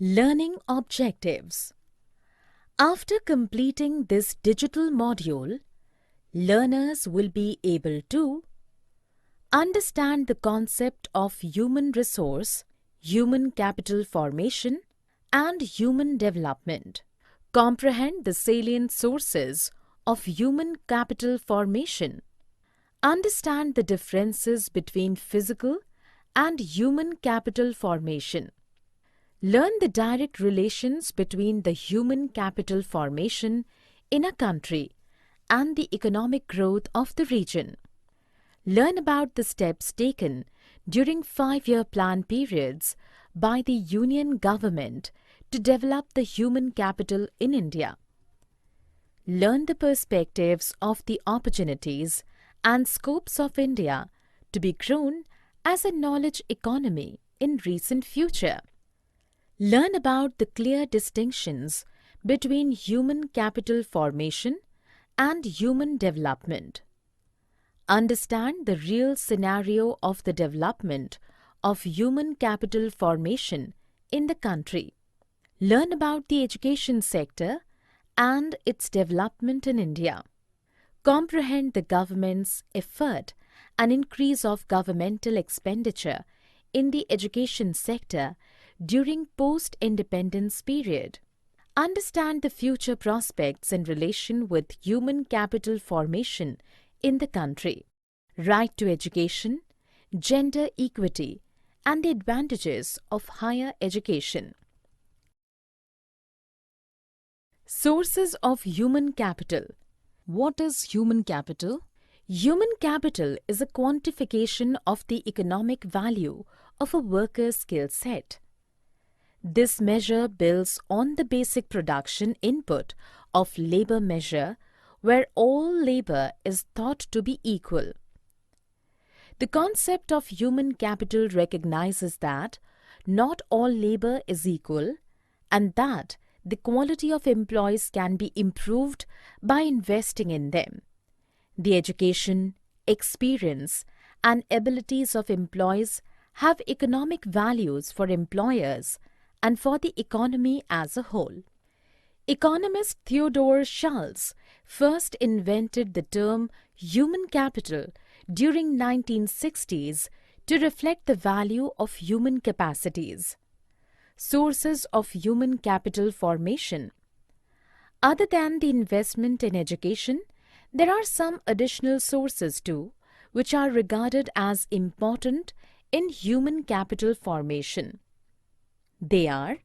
Learning objectives. After completing this digital module, learners will be able to understand the concept of human resource, human capital formation, and human development, comprehend the salient sources of human capital formation, understand the differences between physical and human capital formation, learn the direct relations between the human capital formation in a country and the economic growth of the region. Learn about the steps taken during 5-year plan periods by the Union government to develop the human capital in India. Learn the perspectives of the opportunities and scopes of India to be grown as a knowledge economy in recent future. Learn about the clear distinctions between human capital formation and human development. Understand the real scenario of the development of human capital formation in the country. Learn about the education sector and its development in India. Comprehend the government's effort and increase of governmental expenditure in the education sector during post-independence period. Understand the future prospects in relation with human capital formation in the country, right to education, gender equity, and the advantages of higher education. Sources of human capital. What is human capital? Human capital is a quantification of the economic value of a worker's skill set. This measure builds on the basic production input of labor measure, where all labor is thought to be equal. The concept of human capital recognizes that not all labor is equal and that the quality of employees can be improved by investing in them. The education, experience, and abilities of employees have economic values for employers and for the economy as a whole. Economist Theodore Schultz first invented the term human capital during 1960s to reflect the value of human capacities. Sources of human capital formation. Other than the investment in education, there are some additional sources too, which are regarded as important in human capital formation. They are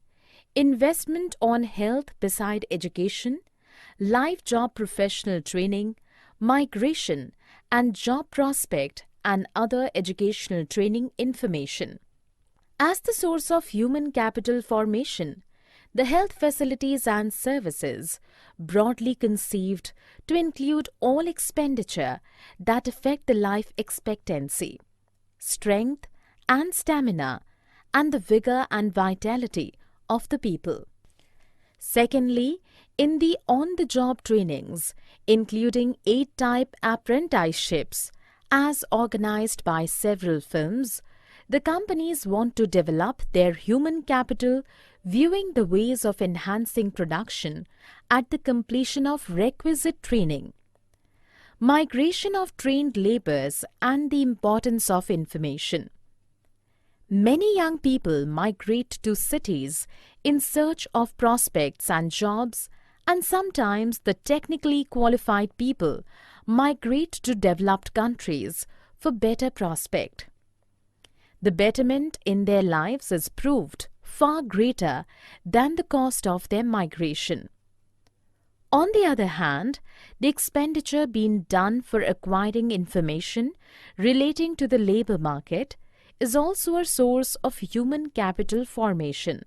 investment on health beside education, life job professional training, migration and job prospect and other educational training information. As the source of human capital formation, the health facilities and services, broadly conceived to include all expenditure that affect the life expectancy, strength and stamina, and the vigor and vitality of the people. Secondly, in the on-the-job trainings, including 8-type apprenticeships, as organized by several firms, the companies want to develop their human capital viewing the ways of enhancing production at the completion of requisite training. Migration of trained laborers and the importance of information. Many young people migrate to cities in search of prospects and jobs, and sometimes the technically qualified people migrate to developed countries for better prospect. The betterment in their lives is proved far greater than the cost of their migration. On the other hand, the expenditure being done for acquiring information relating to the labor market is also a source of human capital formation.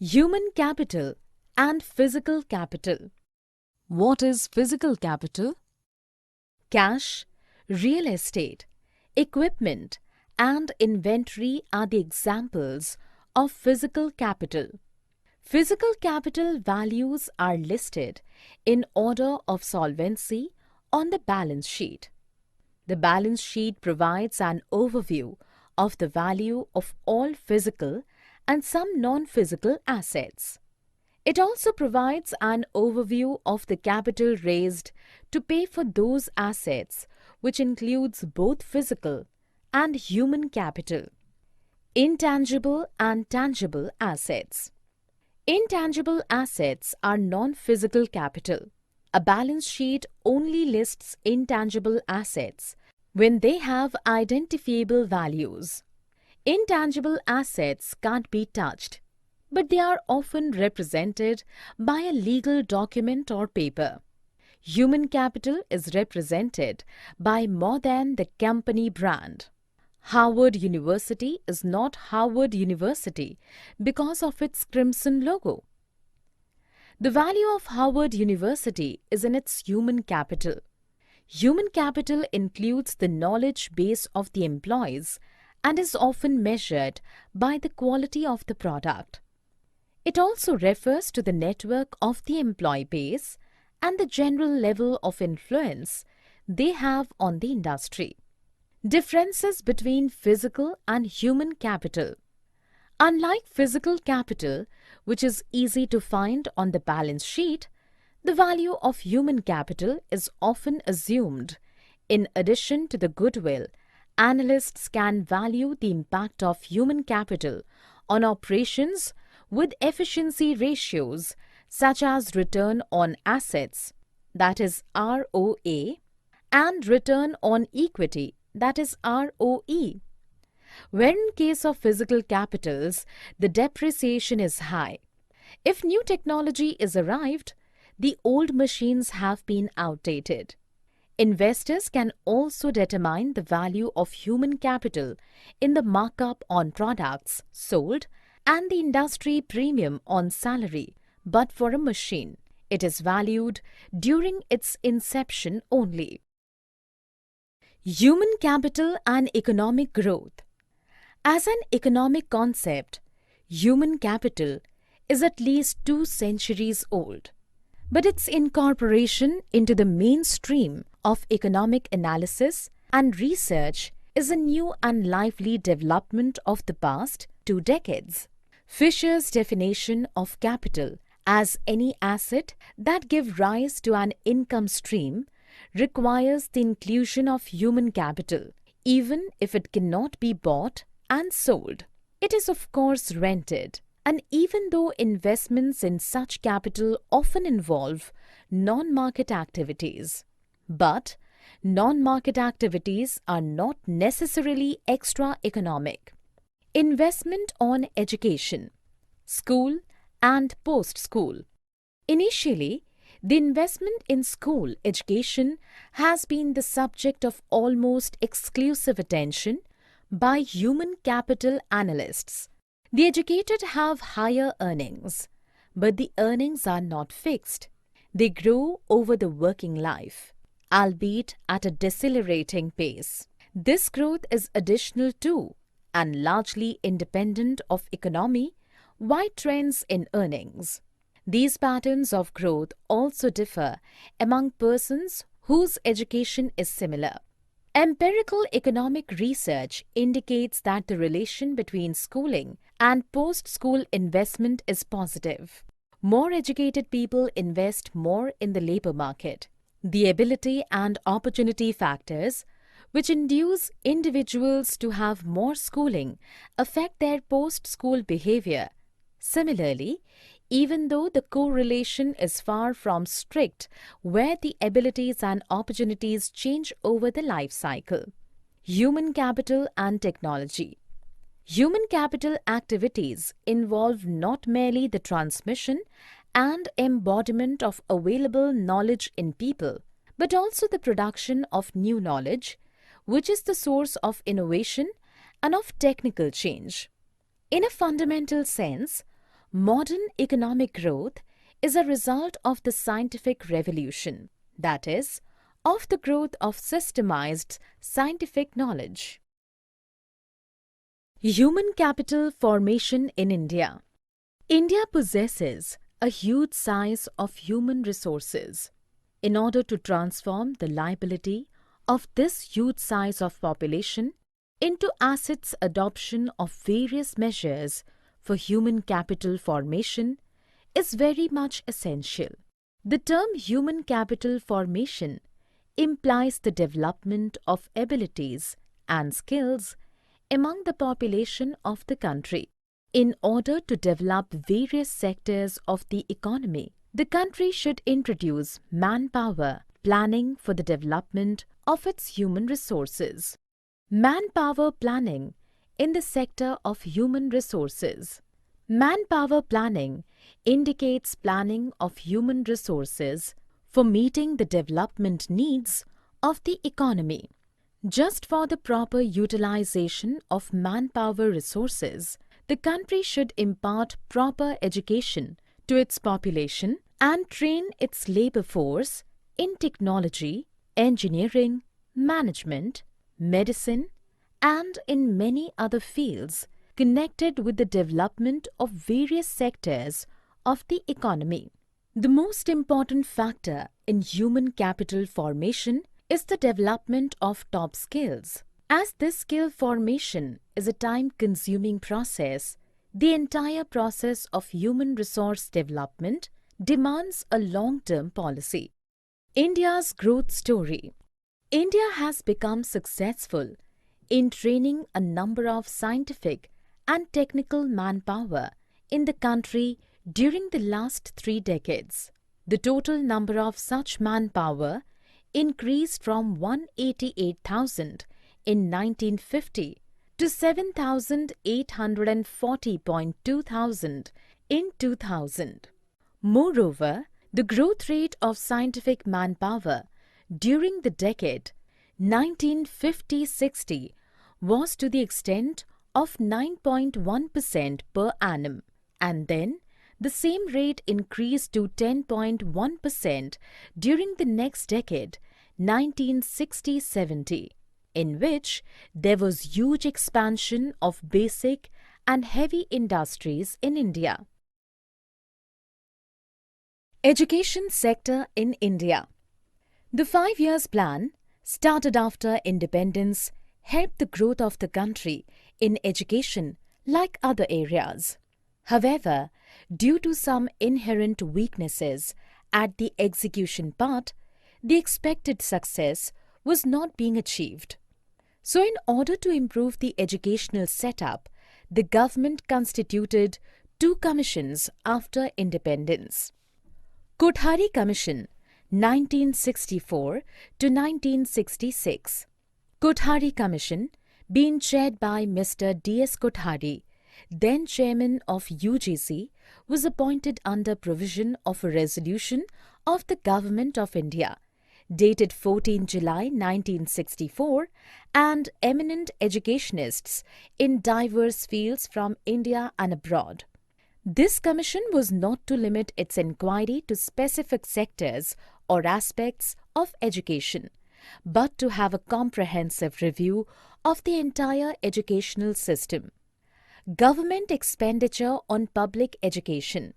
Human capital and physical capital. What is physical capital? Cash, real estate, equipment, and inventory are the examples of physical capital. Physical capital values are listed in order of solvency on the balance sheet. The balance sheet provides an overview of the value of all physical and some non-physical assets. It also provides an overview of the capital raised to pay for those assets, which includes both physical and human capital. Intangible and tangible assets. Intangible assets are non-physical capital. A balance sheet only lists intangible assets when they have identifiable values. Intangible assets can't be touched, but they are often represented by a legal document or paper. Human capital is represented by more than the company brand. Harvard University is not Harvard University because of its crimson logo. The value of Harvard University is in its human capital. Human capital includes the knowledge base of the employees and is often measured by the quality of the product. It also refers to the network of the employee base and the general level of influence they have on the industry. Differences between physical and human capital. Unlike physical capital, which is easy to find on the balance sheet, the value of human capital is often assumed. In addition to the goodwill, analysts can value the impact of human capital on operations with efficiency ratios such as return on assets, that is ROA, and return on equity, that is ROE. Where in case of physical capitals, the depreciation is high. If new technology is arrived, the old machines have been outdated. Investors can also determine the value of human capital in the markup on products sold and the industry premium on salary, but for a machine, it is valued during its inception only. Human capital and economic growth. As an economic concept, human capital is at least 2 centuries old, but its incorporation into the mainstream of economic analysis and research is a new and lively development of the past 2 decades. Fisher's definition of capital as any asset that gives rise to an income stream requires the inclusion of human capital, even if it cannot be bought and sold. It is of course rented, and even though investments in such capital often involve non-market activities, but non-market activities are not necessarily extra-economic. Investment on education, school and post-school. Initially, the investment in school education has been the subject of almost exclusive attention by human capital analysts. The educated have higher earnings, but the earnings are not fixed. They grow over the working life, albeit at a decelerating pace. This growth is additional to and largely independent of economy-wide trends in earnings. These patterns of growth also differ among persons whose education is similar. Empirical economic research indicates that the relation between schooling and post-school investment is positive. More educated people invest more in the labor market. The ability and opportunity factors, which induce individuals to have more schooling, affect their post-school behavior. Similarly, even though the correlation is far from strict, where the abilities and opportunities change over the life cycle. Human capital and technology. Human capital activities involve not merely the transmission and embodiment of available knowledge in people, but also the production of new knowledge, which is the source of innovation and of technical change. In a fundamental sense, modern economic growth is a result of the scientific revolution, that is, of the growth of systemized scientific knowledge. Human capital formation in India. India possesses a huge size of human resources. In order to transform the liability of this huge size of population into assets, adoption of various measures for human capital formation is very much essential. The term human capital formation implies the development of abilities and skills among the population of the country. In order to develop various sectors of the economy, the country should introduce manpower planning for the development of its human resources. Manpower planning in the sector of human resources. Manpower planning indicates planning of human resources for meeting the development needs of the economy. Just for the proper utilization of manpower resources, the country should impart proper education to its population and train its labor force in technology, engineering, management, medicine, and in many other fields connected with the development of various sectors of the economy. The most important factor in human capital formation is the development of top skills. As this skill formation is a time-consuming process, the entire process of human resource development demands a long-term policy. India's growth story. India has become successful in training a number of scientific and technical manpower in the country during the last 3 decades. The total number of such manpower increased from 188,000 in 1950 to 7,840.2 thousand in 2000. Moreover, the growth rate of scientific manpower during the decade 1950-60 was to the extent of 9.1% per annum, and then the same rate increased to 10.1% during the next decade 1960-70, in which there was huge expansion of basic and heavy industries in India. Education sector in India. The 5 years plan, started after independence, helped the growth of the country in education like other areas. However, due to some inherent weaknesses at the execution part, the expected success was not being achieved. So, in order to improve the educational setup, the government constituted 2 commissions after independence. Kothari Commission 1964 to 1966. Kothari Commission, being chaired by Mr. D.S. Kothari, then chairman of UGC, was appointed under provision of a resolution of the Government of India, dated 14 July 1964, and eminent educationists in diverse fields from India and abroad. This commission was not to limit its inquiry to specific sectors or aspects of education, but to have a comprehensive review of the entire educational system. Government expenditure on public education.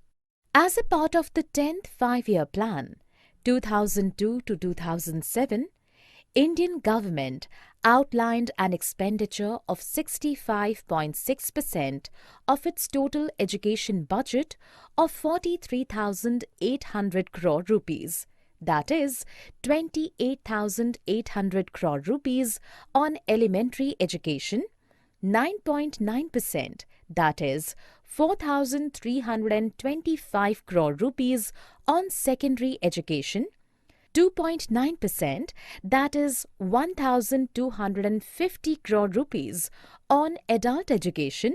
As a part of the 10th 5-year plan, 2002 to 2007, Indian government outlined an expenditure of 65.6% of its total education budget of 43,800 crore rupees, that is 28,800 crore rupees on elementary education, 9.9%, that is 4,325 crore rupees on secondary education, 2.9%, that is 1,250 crore rupees on adult education,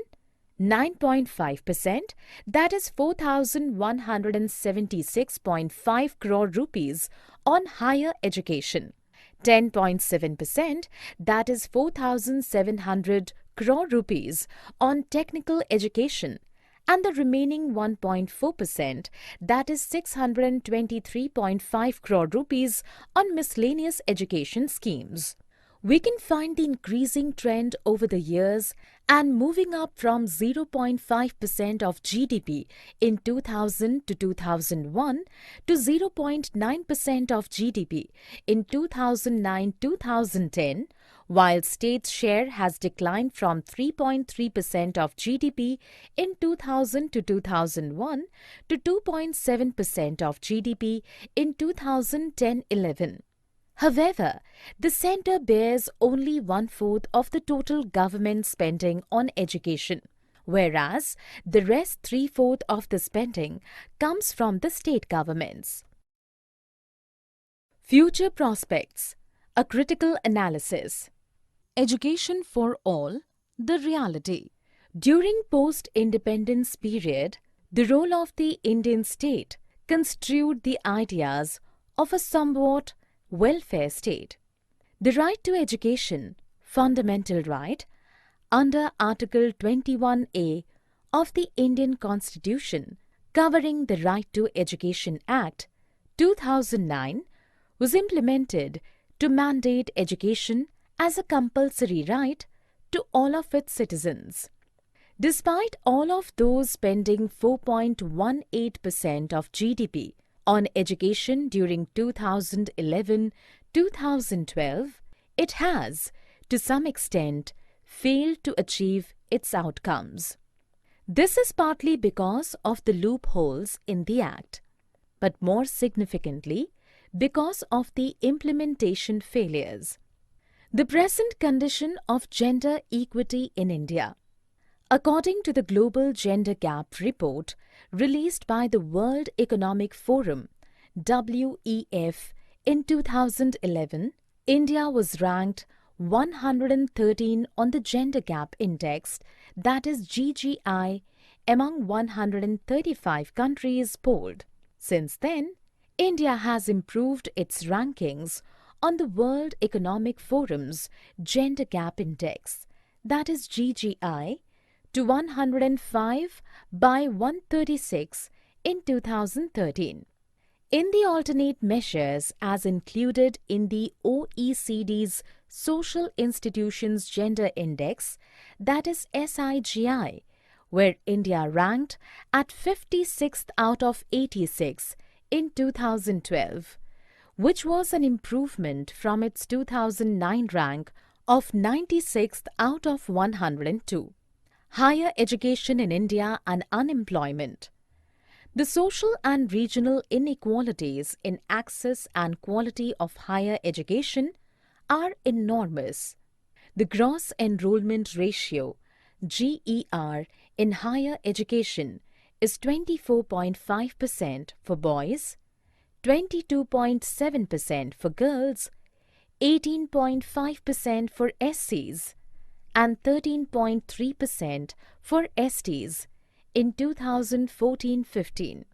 9.5%, that is 4,176.5 crore rupees on higher education, 10.7%, that is 4,700 crore rupees on technical education, and the remaining 1.4%, that is 623.5 crore rupees on miscellaneous education schemes. We can find the increasing trend over the years and moving up from 0.5% of GDP in 2000 to 2001 to 0.9% of GDP in 2009-2010, while state's share has declined from 3.3% of GDP in 2000 to 2001 to 2.7% of GDP in 2010-11. However, the centre bears only one-fourth of the total government spending on education, whereas the rest three-fourths of the spending comes from the state governments. Future prospects, a critical analysis. Education for all, the reality. During post-independence period, the role of the Indian state construed the ideas of a somewhat welfare state. The right to education, fundamental right, under Article 21A of the Indian Constitution covering the Right to Education Act 2009 was implemented to mandate education as a compulsory right to all of its citizens. Despite all of those spending 4.18% of GDP on education during 2011-2012, it has, to some extent, failed to achieve its outcomes. This is partly because of the loopholes in the Act, but more significantly, because of the implementation failures. The present condition of gender equity in India. According to the Global Gender Gap Report released by the World Economic Forum (WEF) in 2011, India was ranked 113 on the Gender Gap Index, that is GGI, among 135 countries polled. Since then, India has improved its rankings on the World Economic Forum's Gender Gap Index, that is GGI, to 105 by 136 in 2013. In the alternate measures as included in the OECD's Social Institutions Gender Index, that is SIGI, where India ranked at 56th out of 86 in 2012, which was an improvement from its 2009 rank of 96th out of 102. Higher education in India and unemployment. The social and regional inequalities in access and quality of higher education are enormous. The gross enrollment ratio, GER, in higher education is 24.5% for boys, 22.7% for girls, 18.5% for SCs, and 13.3% for STs in 2014-15.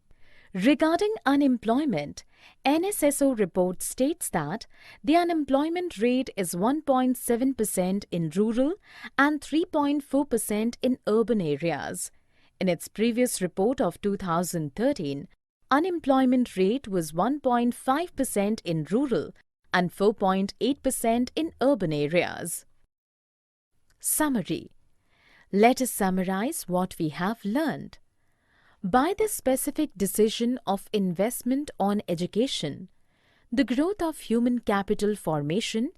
Regarding unemployment, NSSO report states that the unemployment rate is 1.7% in rural and 3.4% in urban areas. In its previous report of 2013, unemployment rate was 1.5% in rural and 4.8% in urban areas. Summary. Let us summarize what we have learned. By the specific decision of investment on education, the growth of human capital formation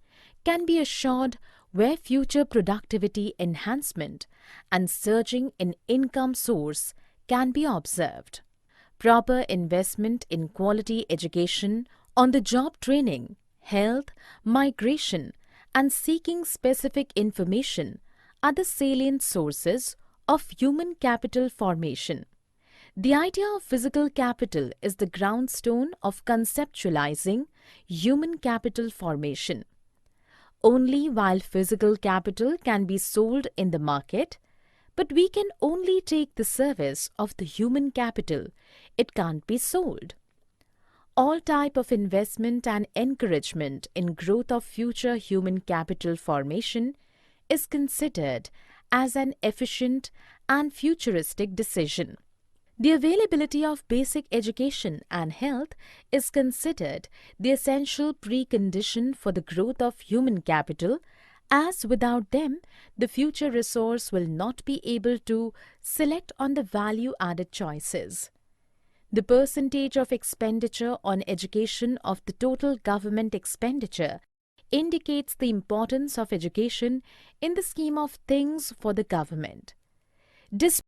can be assured where future productivity enhancement and surging in income source can be observed. Proper investment in quality education, on the job training, health, migration, and seeking specific information are the salient sources of human capital formation. The idea of physical capital is the groundstone of conceptualizing human capital formation. Only while physical capital can be sold in the market, but we can only take the service of the human capital, it can't be sold. All type of investment and encouragement in growth of future human capital formation is considered as an efficient and futuristic decision. The availability of basic education and health is considered the essential precondition for the growth of human capital, as without them, the future resource will not be able to select on the value-added choices. The percentage of expenditure on education of the total government expenditure indicates the importance of education in the scheme of things for the government.